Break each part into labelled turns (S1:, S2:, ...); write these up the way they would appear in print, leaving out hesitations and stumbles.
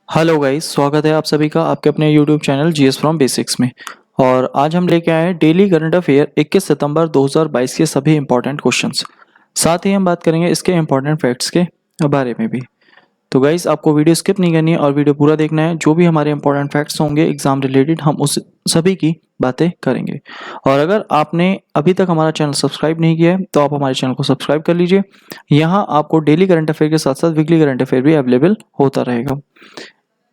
S1: Hello guys, स्वागत है आप सभी का आपके अपने YouTube channel GS from basics में। और आज हम लेके आए हैं डेली करंट अफेयर 21 सितंबर 2022 के सभी इंपॉर्टेंट क्वेश्चंस। साथ ही हम बात करेंगे इसके इंपॉर्टेंट फैक्ट्स के बारे में भी। तो गाइस, आपको वीडियो स्किप नहीं करनी है और वीडियो पूरा देखना है। जो भी हमारे इंपॉर्टेंट फैक्ट्स होंगे एग्जाम रिलेटेड, हम उस सभी की बातें करेंगे। और अगर आपने अभी तक हमारा चैनल सब्सक्राइब नहीं किया है तो आप हमारे चैनल को सब्सक्राइब कर लीजिए। यहाँ आपको डेली करंट अफेयर के साथ साथ वीकली करंट अफेयर भी अवेलेबल होता रहेगा।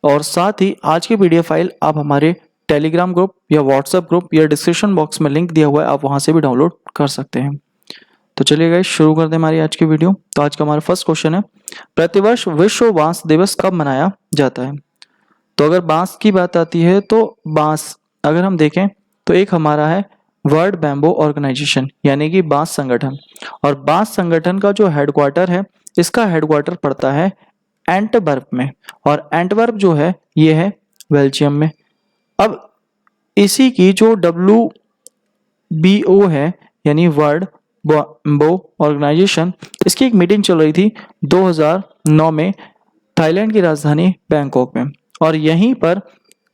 S1: और साथ ही आज की पीडीएफ फाइल आप हमारे टेलीग्राम ग्रुप या व्हाट्सएप ग्रुप या डिस्क्रिप्शन बॉक्स में लिंक दिया हुआ है, आप वहां से भी डाउनलोड कर सकते हैं। तो चलिए गाइस, शुरू करते हैं हमारी आज की वीडियो। तो आज का हमारा फर्स्ट क्वेश्चन है, प्रतिवर्ष विश्व बांस दिवस कब मनाया जाता है? तो अगर बांस की बात आती है तो बांस अगर हम देखें तो एक हमारा है वर्ल्ड बैम्बो ऑर्गेनाइजेशन यानी कि बांस संगठन। और बांस संगठन का जो हेडक्वार्टर है, इसका हेडक्वार्टर पड़ता है एंटवर्प में। और एंटवर्प जो है ये है बेल्जियम में। अब इसी की जो WBO है यानी वर्ल्ड बो ऑर्गेनाइजेशन, इसकी एक मीटिंग चल रही थी 2009 में थाईलैंड की राजधानी बैंकॉक में। और यहीं पर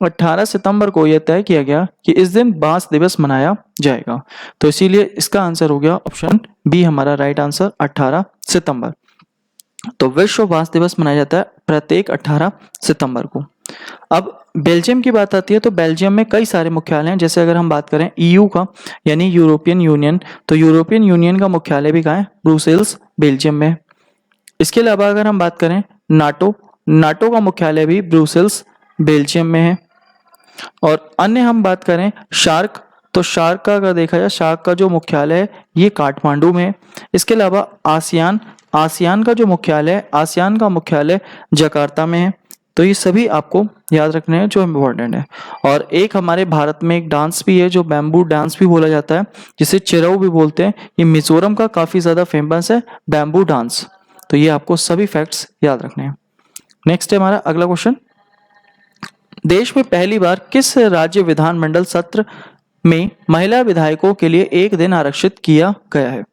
S1: 18 सितंबर को यह तय किया गया कि इस दिन बांस दिवस मनाया जाएगा। तो इसीलिए इसका आंसर हो गया ऑप्शन बी हमारा राइट आंसर, 18 सितंबर। तो विश्व बांस दिवस मनाया जाता है प्रत्येक 18 सितंबर को। अब बेल्जियम की बात आती है तो बेल्जियम में कई सारे मुख्यालय हैं। जैसे अगर हम बात करें EU का यानी यूरोपियन यूनियन, तो यूरोपियन यूनियन का मुख्यालय भी कहाँ है? ब्रुसेल्स, बेल्जियम में। इसके अलावा अगर हम बात करें नाटो का मुख्यालय भी ब्रुसेल्स, बेल्जियम में है। और अन्य हम बात करें शार्क, तो शार्क का अगर देखा जाए, शार्क का जो मुख्यालय है ये काठमांडू में है। इसके अलावा आसियान का जो मुख्यालय है, आसियान का मुख्यालय जकार्ता में है। तो ये सभी आपको याद रखने हैं जो इम्पोर्टेंट है। और एक हमारे भारत में एक डांस भी है जो बैम्बू डांस भी बोला जाता है, जिसे चिरऊ भी बोलते हैं। ये मिजोरम का काफी ज्यादा फेमस है बैम्बू डांस। तो ये आपको सभी फैक्ट्स याद रखने हैं। नेक्स्ट है हमारा अगला क्वेश्चन, देश में पहली बार किस राज्य विधानमंडल सत्र में महिला विधायकों के लिए एक दिन आरक्षित किया गया है?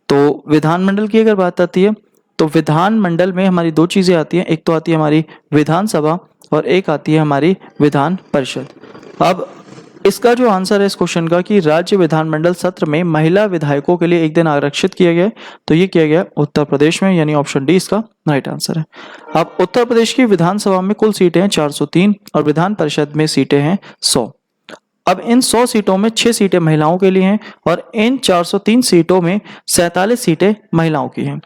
S1: तो विधानमंडल की अगर बात आती है तो विधानमंडल में हमारी दो चीजें आती हैं, एक तो आती है हमारी विधानसभा और एक आती है हमारी विधान परिषद। अब इसका जो आंसर है इस क्वेश्चन का कि राज्य विधानमंडल सत्र में महिला विधायकों के लिए एक दिन आरक्षित किया गया है, तो ये किया गया उत्तर प्रदेश में, यानी ऑप्शन डी इसका राइट आंसर है। अब उत्तर प्रदेश की विधानसभा में कुल सीटें हैं 403 और विधान परिषद में सीटें हैं 100। अब इन 100 सीटों में 6 सीटें महिलाओं के लिए हैं और इन 403 सीटों में 47 सीटें महिलाओं की हैं।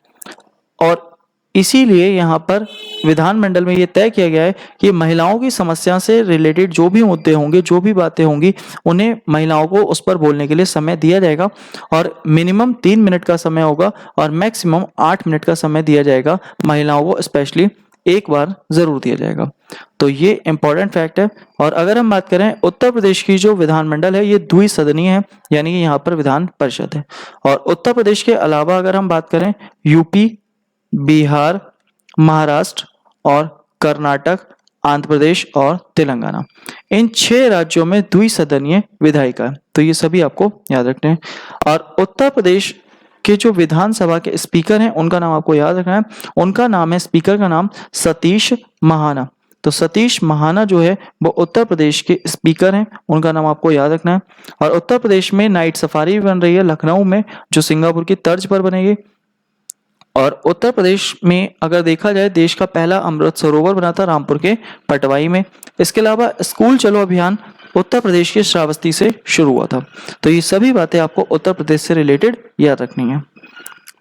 S1: और इसीलिए यहाँ पर विधानमंडल में ये तय किया गया है कि महिलाओं की समस्या से रिलेटेड जो भी मुद्दे होंगे, जो भी बातें होंगी, उन्हें महिलाओं को उस पर बोलने के लिए समय दिया जाएगा। और मिनिमम 3 मिनट का समय होगा और मैक्सिमम 8 मिनट का समय दिया जाएगा महिलाओं को, स्पेशली एक बार जरूर दिया जाएगा। तो ये इंपॉर्टेंट फैक्ट है। और अगर हम बात करें उत्तर प्रदेश की जो विधानमंडल है ये द्विसदनीय है, यानी कि यहाँ पर विधान परिषद है। और उत्तर प्रदेश के अलावा अगर हम बात करें यूपी, बिहार, महाराष्ट्र और कर्नाटक, आंध्र प्रदेश और तेलंगाना, इन 6 राज्यों में द्विसदनीय विधायिका है। तो ये सभी आपको याद रखने हैं। और उत्तर प्रदेश के जो विधानसभा के स्पीकर हैं उनका नाम आपको याद रखना है। उनका नाम है, स्पीकर का नाम सतीश महाना। तो सतीश महाना जो है वो उत्तर प्रदेश के स्पीकर हैं, उनका नाम आपको याद रखना है। और उत्तर प्रदेश में नाइट सफारी भी बन रही है लखनऊ में, जो सिंगापुर की तर्ज पर बनेगी। और उत्तर प्रदेश में अगर देखा जाए, देश का पहला अमृत सरोवर बना था रामपुर के पटवाई में। इसके अलावा स्कूल चलो अभियान उत्तर प्रदेश के श्रावस्ती से शुरू हुआ था। तो ये सभी बातें आपको उत्तर प्रदेश से रिलेटेड याद रखनी है।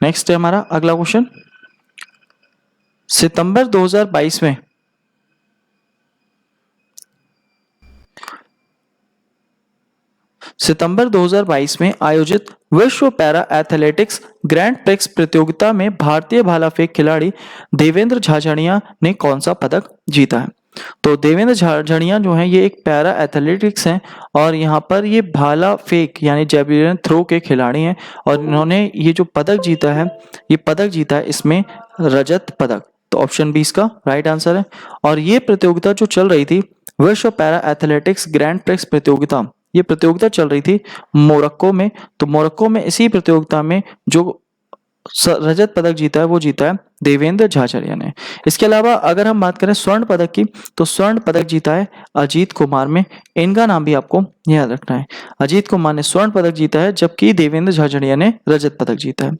S1: नेक्स्ट है हमारा अगला क्वेश्चन, सितंबर 2022 में आयोजित विश्व पैरा एथलेटिक्स ग्रैंड प्रिक्स प्रतियोगिता में भारतीय भाला फेंक खिलाड़ी देवेंद्र झाझड़िया ने कौन सा पदक जीता है? तो देवेंद्र झाझड़िया जो है ये एक पैरा एथलेटिक्स हैं और यहाँ पर ये भाला फेंक यानी जैवलिन थ्रो के खिलाड़ी हैं। और इन्होंने ये जो पदक जीता है, ये पदक जीता है इसमें रजत पदक। तो ऑप्शन बी इसका राइट आंसर है। और ये प्रतियोगिता जो चल रही थी, विश्व पैरा एथलेटिक्स ग्रैंड प्रिक्स प्रतियोगिता, ये प्रतियोगिता चल रही थी मोरक्को में। तो मोरक्को में इसी प्रतियोगिता में जो रजत पदक जीता है वो जीता है देवेंद्र झाझड़िया ने। इसके अलावा अगर हम बात करें स्वर्ण पदक की, तो स्वर्ण पदक जीता है अजीत कुमार में। इनका नाम भी आपको याद रखना है। अजीत कुमार ने स्वर्ण पदक जीता है, जबकि देवेंद्र झाझड़िया ने रजत पदक जीता है।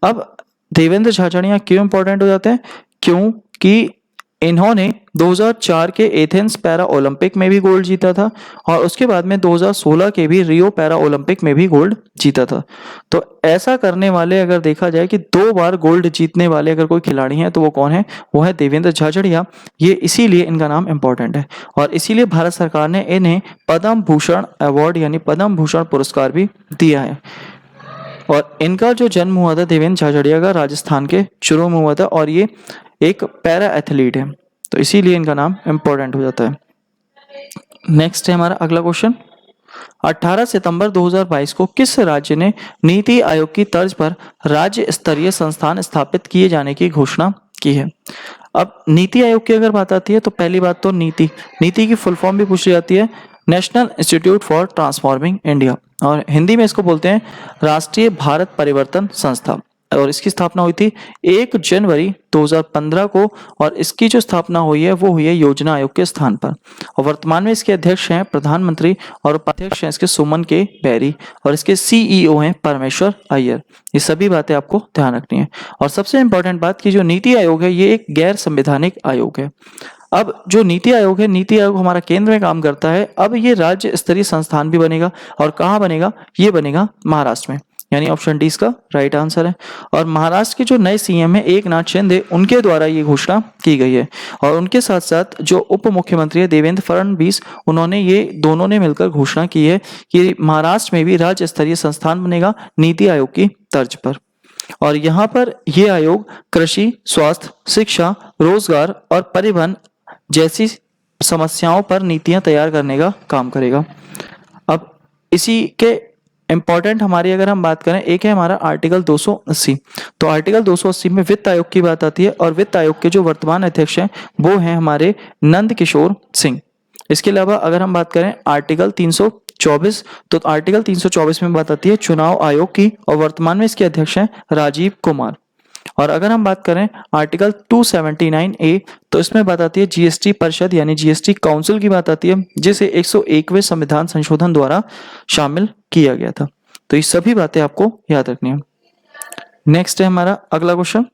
S1: अब देवेंद्र झाझड़िया क्यों इंपॉर्टेंट हो जाते हैं? क्योंकि इन्होंने 2004 के एथेंस पैरा ओलंपिक में भी गोल्ड जीता था और उसके बाद में 2016 के भी रियो पैरा ओलंपिक में भी गोल्ड जीता था। तो ऐसा करने वाले अगर देखा जाए कि 2 बार गोल्ड जीतने वाले अगर कोई खिलाड़ी हैं तो वो कौन है? वो है देवेंद्र झाझड़िया। ये इसीलिए इनका नाम इंपॉर्टेंट है और इसीलिए भारत सरकार ने इन्हें पद्म भूषण अवार्ड यानी पद्म भूषण पुरस्कार भी दिया है। और इनका जो जन्म हुआ था देवेंद्र झाझड़िया का राजस्थान के चूरू में हुआ था और ये एक पैरा एथलीट है, तो इसीलिए इनका नाम इंपॉर्टेंट हो जाता है। नेक्स्ट है हमारा अगला क्वेश्चन। 18 सितंबर 2022 को किस राज्य ने नीति आयोग की तर्ज पर राज्य स्तरीय संस्थान स्थापित किए जाने की घोषणा की है? अब नीति आयोग की अगर बात आती है तो पहली बात तो नीति की फुल फॉर्म भी पूछी जाती है, national institute for transforming India, और हिंदी में इसको बोलते हैं राष्ट्रीय भारत परिवर्तन संस्था। और इसकी स्थापना हुई थी 1 जनवरी 2015 को और इसकी जो स्थापना हुई है वो हुई है योजना आयोग के स्थान पर। और वर्तमान में इसके अध्यक्ष हैं प्रधानमंत्री और उपाध्यक्ष हैं इसके सुमन के बैरी और इसके सीईओ हैं परमेश्वर अय्यर। ये सभी बातें आपको ध्यान रखनी है। और सबसे इंपॉर्टेंट बात कि जो नीति आयोग है ये एक गैर संवैधानिक आयोग है। अब जो नीति आयोग है, नीति आयोग हमारा केंद्र में काम करता है। अब ये राज्य स्तरीय संस्थान भी बनेगा और कहाँ बनेगा? ये बनेगा महाराष्ट्र में, यानी ऑप्शन डी इसका राइट आंसर है। और महाराष्ट्र के जो नए सीएम है एकनाथ शिंदे, उनके द्वारा ये घोषणा की गई है। और उनके साथ साथ जो उप मुख्यमंत्री है देवेंद्र फडणवीस, उन्होंने ये दोनों ने मिलकर घोषणा की है कि महाराष्ट्र में भी राज्य स्तरीय संस्थान बनेगा नीति आयोग की तर्ज पर। और यहाँ पर यह आयोग कृषि, स्वास्थ्य, शिक्षा, रोजगार और परिवहन जैसी समस्याओं पर नीतियां तैयार करने का काम करेगा। अब इसी के इंपॉर्टेंट हमारी अगर हम बात करें, एक है हमारा आर्टिकल 280। तो आर्टिकल 280 में वित्त आयोग की बात आती है और वित्त आयोग के जो वर्तमान अध्यक्ष हैं वो हैं हमारे नंद किशोर सिंह। इसके अलावा अगर हम बात करें आर्टिकल 324, तो आर्टिकल 324 में बात आती है चुनाव आयोग की और वर्तमान में इसके अध्यक्ष हैं राजीव कुमार। और अगर हम बात करें आर्टिकल 279A, तो इसमें बात आती है जीएसटी परिषद यानी जीएसटी काउंसिल की बात आती है, जिसे 101वें संविधान संशोधन द्वारा शामिल किया गया था। तो ये सभी बातें आपको याद रखनी है। नेक्स्ट है हमारा अगला क्वेश्चन।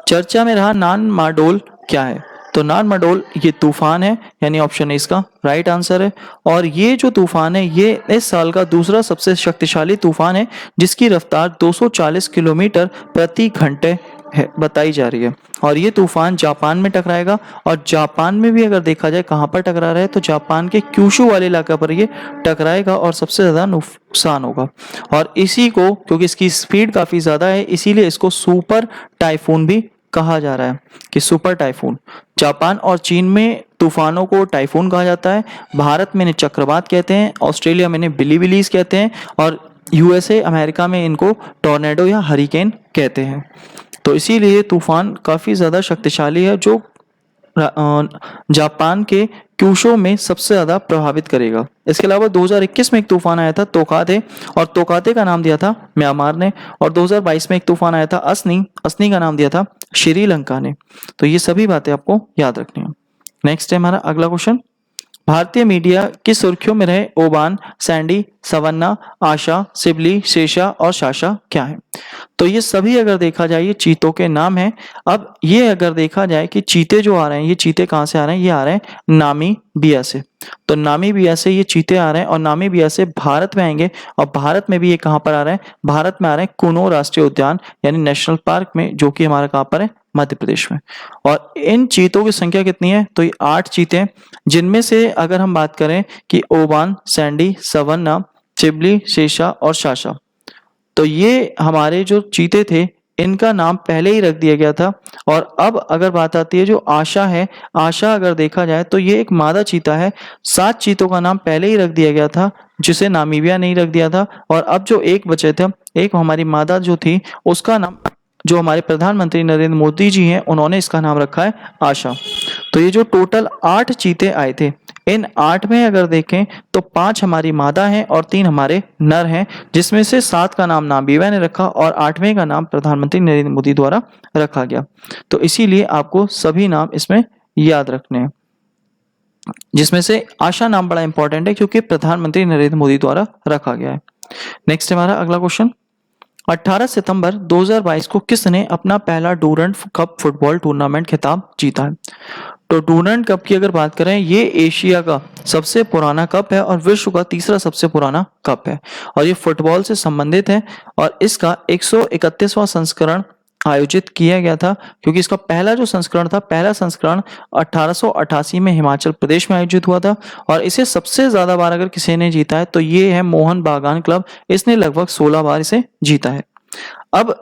S1: चर्चा में रहा नान माडोल क्या है? तो नान माडोल ये तूफान है, यानी ऑप्शन ए इसका राइट आंसर है। और ये जो तूफान है ये इस साल का दूसरा सबसे शक्तिशाली तूफान है, जिसकी रफ्तार 240 किलोमीटर प्रति घंटे है बताई जा रही है। और ये तूफान जापान में टकराएगा और जापान में भी अगर देखा जाए कहाँ पर टकरा रहा है तो जापान के क्यूशू वाले इलाका पर ये टकराएगा और सबसे ज्यादा नुकसान होगा। और इसी को क्योंकि इसकी स्पीड काफी ज्यादा है इसीलिए इसको सुपर टाइफून भी कहा जा रहा है कि सुपर टाइफून। जापान और चीन में तूफानों को टाइफून कहा जाता है, भारत में इन्हें चक्रवात कहते हैं, ऑस्ट्रेलिया में इन्हें बिलीबिलीज कहते हैं और यूएसए अमेरिका में इनको टॉर्नेडो या हरिकेन कहते हैं। तो इसीलिए तूफान काफी ज्यादा शक्तिशाली है जो जापान के क्यूशो में सबसे ज्यादा प्रभावित करेगा। इसके अलावा 2021 में एक तूफान आया था तोकाते और तोकाते का नाम दिया था म्यांमार ने। और 2022 में एक तूफान आया था असनी का नाम दिया था श्रीलंका ने। तो ये सभी बातें आपको याद रखनी है। नेक्स्ट है हमारा अगला क्वेश्चन। भारतीय मीडिया की सुर्खियों में रहे ओबान, सैंडी, सवन्ना, आशा, सिबली, शेषा और शाशा क्या है? तो ये सभी अगर देखा जाए ये चीतों के नाम हैं। अब ये अगर देखा जाए कि चीते जो आ रहे हैं, ये चीते कहाँ से आ रहे हैं? ये आ रहे हैं नामीबिया से। तो नामीबिया से ये चीते आ रहे हैं और नामीबिया से भारत में आएंगे और भारत में भी ये कहाँ पर आ रहे हैं? भारत में आ रहे हैं कुनो राष्ट्रीय उद्यान यानी नेशनल पार्क में, जो कि हमारा कहाँ पर है? मध्य प्रदेश में। और इन चीतों की संख्या कितनी है? तो ये 8 चीते हैं, जिनमें से अगर हम बात करें कि ओबान, सैंडी, सवन्ना, चिबली, शेषा और शाशा, तो ये हमारे जो चीते थे इनका नाम पहले ही रख दिया गया था। और अब अगर बात आती है जो आशा है, आशा अगर देखा जाए तो ये एक मादा चीता है। 7 चीतों का नाम पहले ही रख दिया गया था जिसे नामीबिया नहीं रख दिया था। और अब जो एक बचे थे, एक हमारी मादा जो थी उसका नाम, जो हमारे प्रधानमंत्री नरेंद्र मोदी जी हैं उन्होंने इसका नाम रखा है आशा। तो ये जो टोटल 8 चीते आए थे इन 8 में अगर देखें तो 5 हमारी मादा हैं और 3 हमारे नर हैं, जिसमें से 7 का नाम नाबीबा ने रखा और 8वें का नाम प्रधानमंत्री नरेंद्र मोदी द्वारा रखा गया। तो इसीलिए आपको सभी नाम इसमें याद रखने हैं, जिसमें से आशा नाम बड़ा इंपॉर्टेंट है क्योंकि प्रधानमंत्री नरेंद्र मोदी द्वारा रखा गया है। नेक्स्ट हमारा अगला क्वेश्चन, 18 सितंबर 2022 को किसने अपना पहला डूरंड कप फुटबॉल टूर्नामेंट खिताब जीता है? तो डूरंड कप की अगर बात करें, ये एशिया का सबसे पुराना कप है और विश्व का तीसरा सबसे पुराना कप है और ये फुटबॉल से संबंधित है और इसका 131वां संस्करण आयोजित किया गया था, क्योंकि इसका पहला जो संस्करण था, पहला संस्करण 1888 में हिमाचल प्रदेश में आयोजित हुआ था और इसे सबसे ज्यादा बार अगर किसी ने जीता है तो ये है मोहन बागान क्लब। इसने लगभग 16 बार इसे जीता है। अब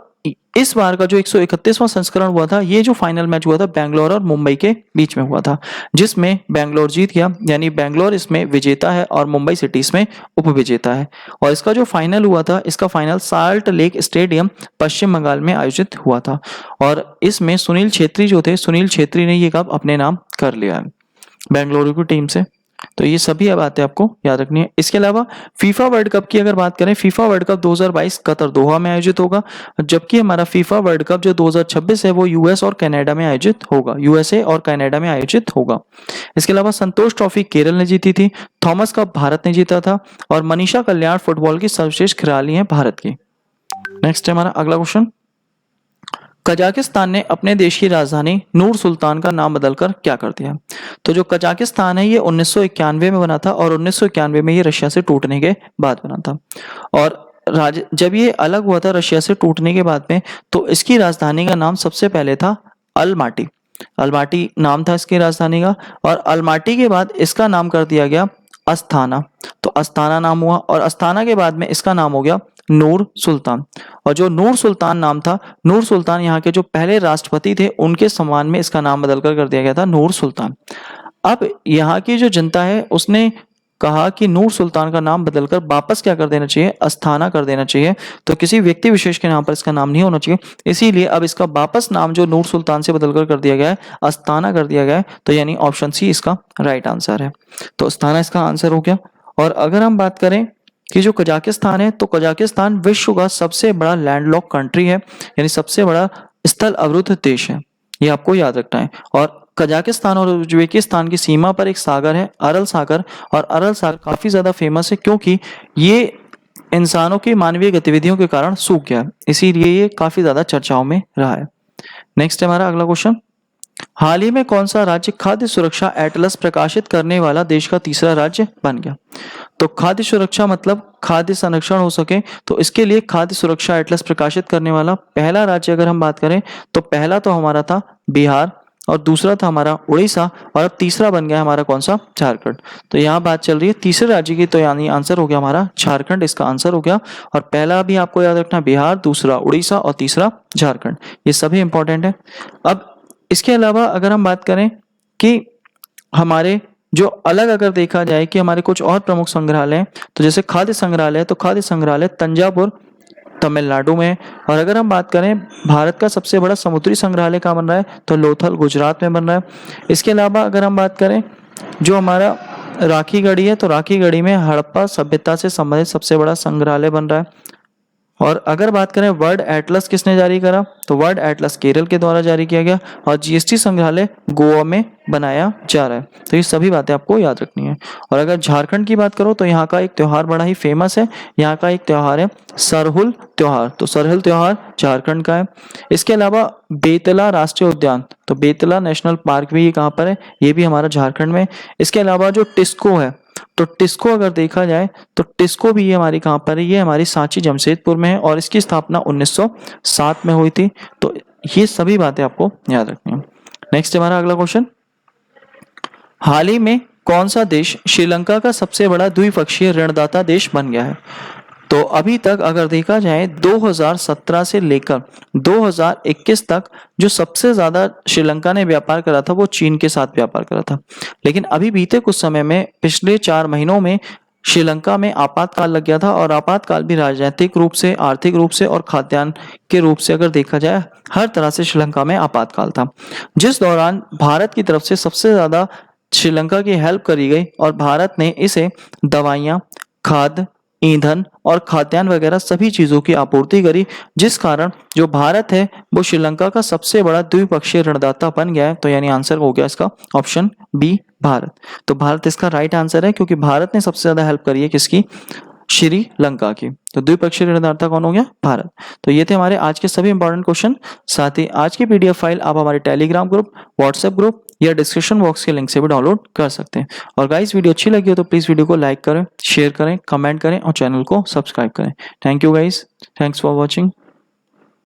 S1: इस बार का जो 131वां संस्करण हुआ था, ये जो फाइनल मैच हुआ था बेंगलोर और मुंबई के बीच में हुआ था, जिसमें बेंगलोर जीत गया, यानी बेंगलोर इसमें विजेता है और मुंबई सिटी इसमें उपविजेता है। और इसका जो फाइनल हुआ था, इसका फाइनल साल्ट लेक स्टेडियम पश्चिम बंगाल में आयोजित हुआ था और इसमें सुनील छेत्री जो थे, सुनील छेत्री ने ये कप अपने नाम कर लिया है बेंगलुरु की टीम से। तो ये सभी बातें आपको याद रखनी है। इसके अलावा फीफा वर्ल्ड कप की अगर बात करें, फीफा वर्ल्ड कप 2022 कतर दोहा में आयोजित होगा, जबकि हमारा फीफा वर्ल्ड कप जो 2026 है वो यूएस और कनाडा में आयोजित होगा, यूएसए और कनाडा में आयोजित होगा। इसके अलावा संतोष ट्रॉफी केरल ने जीती थी, थॉमस कप भारत ने जीता था और मनीषा कल्याण फुटबॉल की सर्वश्रेष्ठ खिलाड़ी है भारत की। नेक्स्ट है हमारा अगला क्वेश्चन, कजाकिस्तान ने अपने देश की राजधानी नूर सुल्तान का नाम बदलकर क्या कर दिया? तो जो कजाकिस्तान है ये 1991 में बना था और 1991 में ये रशिया से टूटने के बाद बना था और जब ये अलग हुआ था रशिया से टूटने के बाद में, तो इसकी राजधानी का नाम सबसे पहले था अलमाटी। अलमाटी नाम था इसकी राजधानी का और अलमाटी के बाद इसका नाम कर दिया गया अस्थाना। तो अस्थाना नाम हुआ और अस्थाना के बाद में इसका नाम हो गया नूर सुल्तान। और जो नूर सुल्तान नाम था, नूर सुल्तान यहाँ के जो पहले राष्ट्रपति थे उनके सम्मान में इसका नाम बदलकर कर दिया गया था नूर सुल्तान। अब यहाँ की जो जनता है उसने कहा कि नूर सुल्तान का नाम बदलकर वापस क्या कर देना चाहिए, अस्थाना कर देना चाहिए। तो किसी व्यक्ति विशेष के नाम पर इसका नाम नहीं होना चाहिए, इसीलिए अब इसका वापस नाम जो नूर सुल्तान से बदलकर कर दिया गया है, अस्थाना कर दिया गया है। तो यानी ऑप्शन सी इसका राइट आंसर है। तो अस्थाना इसका आंसर हो गया। और अगर हम बात करें कि जो कजाकिस्तान है, तो कजाकिस्तान विश्व का सबसे बड़ा लैंडलॉक कंट्री है, यानी सबसे बड़ा स्थल अवरुद्ध देश है, ये आपको याद रखना है। और कजाकिस्तान और उज्बेकिस्तान की सीमा पर एक सागर है अरल सागर, और अरल सागर काफी ज्यादा फेमस है क्योंकि ये इंसानों की मानवीय गतिविधियों के कारण सूख गया, इसीलिए ये काफी ज्यादा चर्चाओं में रहा है। नेक्स्ट है हमारा अगला क्वेश्चन, हाल ही में कौन सा राज्य खाद्य सुरक्षा एटलस प्रकाशित करने वाला देश का तीसरा राज्य बन गया? तो खाद्य सुरक्षा मतलब खाद्य संरक्षण हो सके, तो इसके लिए खाद्य सुरक्षा एटलस प्रकाशित करने वाला पहला राज्य अगर हम बात करें तो पहला तो हमारा था बिहार और दूसरा था हमारा उड़ीसा और अब तीसरा बन गया हमारा कौन सा, झारखंड। तो यहाँ बात चल रही है तीसरे राज्य की, तो यानी आंसर हो गया हमारा झारखंड, इसका आंसर हो गया। और पहला भी आपको याद रखना बिहार, दूसरा उड़ीसा और तीसरा झारखंड, ये सभी इंपॉर्टेंट है। अब इसके अलावा अगर हम बात करें कि हमारे जो अलग अगर देखा जाए कि हमारे कुछ और प्रमुख संग्रहालय हैं, तो जैसे खाद्य संग्रहालय, तो खाद्य संग्रहालय तंजावुर तमिलनाडु में। और अगर हम बात करें भारत का सबसे बड़ा समुद्री संग्रहालय कहाँ बन रहा है, तो लोथल गुजरात में बन रहा है। इसके अलावा अगर हम बात करें जो हमारा राखी गढ़ी है, तो राखी गढ़ी में हड़प्पा सभ्यता से संबंधित सबसे बड़ा संग्रहालय बन रहा है। और अगर बात करें वर्ल्ड एटलस किसने जारी करा, तो वर्ल्ड एटलस केरल के द्वारा जारी किया गया और जीएसटी संग्रहालय गोवा में बनाया जा रहा है। तो ये सभी बातें आपको याद रखनी है। और अगर झारखंड की बात करो तो यहाँ का एक त्योहार बड़ा ही फेमस है, यहाँ का एक त्योहार है सरहुल त्योहार, तो सरहुल त्योहार झारखंड का है। इसके अलावा बेतला राष्ट्रीय उद्यान, तो बेतला नेशनल पार्क भी ये कहाँ पर है, ये भी हमारा झारखंड में। इसके अलावा जो टिस्को है, तो टिस्को अगर देखा जाए तो टिस्को भी ये हमारी कहाँ पर है, ये हमारी सांची जमशेदपुर में है और इसकी स्थापना 1907 में हुई थी। तो ये सभी बातें आपको याद रखनी है। नेक्स्ट हमारा अगला क्वेश्चन, हाल ही में कौन सा देश श्रीलंका का सबसे बड़ा द्विपक्षीय ऋणदाता देश बन गया है? तो अभी तक अगर देखा जाए 2017 से लेकर 2021 तक जो सबसे ज्यादा श्रीलंका ने व्यापार करा था वो चीन के साथ व्यापार करा था। लेकिन अभी बीते कुछ समय में पिछले 4 महीनों में श्रीलंका में आपातकाल लग गया था और आपातकाल भी राजनीतिक रूप से, आर्थिक रूप से और खाद्यान्न के रूप से अगर देखा जाए हर तरह से श्रीलंका में आपातकाल था, जिस दौरान भारत की तरफ से सबसे ज्यादा श्रीलंका की हेल्प करी गई और भारत ने इसे दवाइयाँ, खाद, ईंधन और खाद्यान्न वगैरह सभी चीज़ों की आपूर्ति करी, जिस कारण जो भारत है वो श्रीलंका का सबसे बड़ा द्विपक्षीय ऋणदाता बन गया है। तो यानी आंसर हो गया इसका ऑप्शन बी भारत। तो भारत इसका राइट आंसर है, क्योंकि भारत ने सबसे ज़्यादा हेल्प करी है किसकी? श्रीलंका की। तो द्विपक्षीय ऋणदाता कौन हो गया? भारत। तो ये थे हमारे आज के सभी इंपॉर्टेंट क्वेश्चन। साथ ही आज की पीडीएफ फाइल आप हमारे टेलीग्राम ग्रुप, व्हाट्सएप ग्रुप या डिस्क्रिप्शन बॉक्स के लिंक से भी डाउनलोड कर सकते हैं। और गाइस, वीडियो अच्छी लगी हो तो प्लीज़ वीडियो को लाइक करें, शेयर करें, कमेंट करें और चैनल को सब्सक्राइब करें। Thank you guys, thanks for watching.